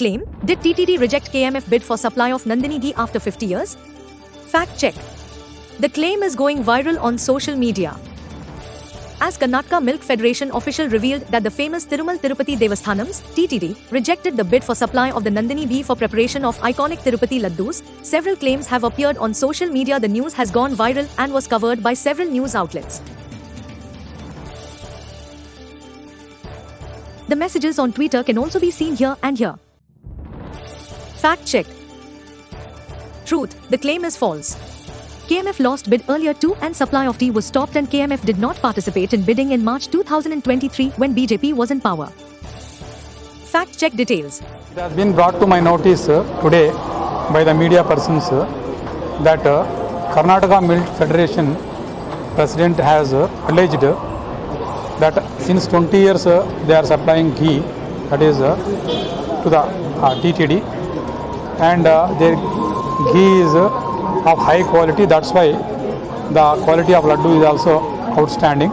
Claim, did TTD reject KMF bid for supply of Nandini ghee after 50 years? Fact check. The claim is going viral on social media, as Karnataka Milk Federation official revealed that the famous Tirumal Tirupati Devasthanams (TTD) rejected the bid for supply of the Nandini ghee for preparation of iconic Tirupati laddus. Several claims have appeared on social media. The news has gone viral and was covered by several news outlets. The messages on Twitter can also be seen here and here. Fact check. Truth, the claim is false. KMF lost bid earlier too and supply of tea was stopped, and KMF did not participate in bidding in March 2023 when BJP was in power. Fact check details. It has been brought to my notice today by the media persons that Karnataka Milk Federation President has alleged that since 20 years they are supplying ghee, that is to the TTD, and their ghee is of high quality. That's why the quality of laddu is also outstanding.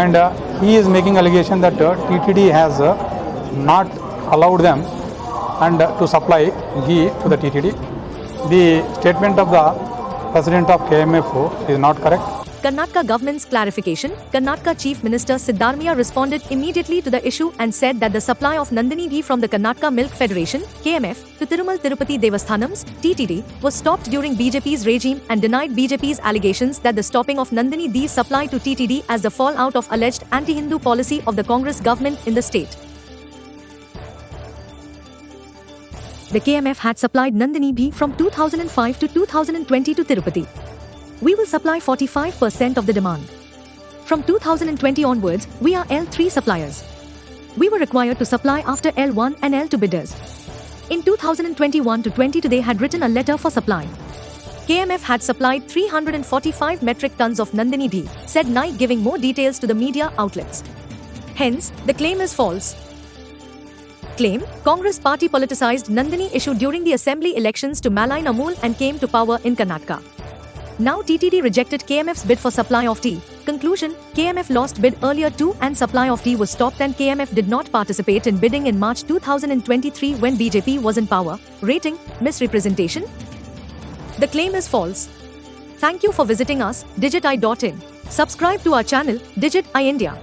And he is making allegation that TTD has not allowed them and to supply ghee to the TTD. The statement of the president of KMF is not correct. Karnataka government's clarification. Karnataka Chief Minister Siddaramaiah responded immediately to the issue and said that the supply of Nandini ghee from the Karnataka Milk Federation (KMF) to Tirumal Tirupati Devasthanams (TTD) was stopped during BJP's regime and denied BJP's allegations that the stopping of Nandini ghee's supply to TTD as the fallout of alleged anti-Hindu policy of the Congress government in the state. The KMF had supplied Nandini ghee from 2005 to 2020 to Tirupati. We will supply 45% of the demand. From 2020 onwards, we are L3 suppliers. We were required to supply after L1 and L2 bidders. In 2021 to 22 they had written a letter for supply. KMF had supplied 345 metric tons of Nandini ghee, said Naik, giving more details to the media outlets. Hence, the claim is false. Claim, Congress party politicized Nandini issue during the assembly elections to malign Amul and came to power in Karnataka. Now TTD rejected KMF's bid for supply of tea. Conclusion, KMF lost bid earlier too and supply of tea was stopped, and KMF did not participate in bidding in March 2023 when BJP was in power. Rating, misrepresentation. The claim is false. Thank you for visiting us, digiti.in. Subscribe to our channel, Digit I India.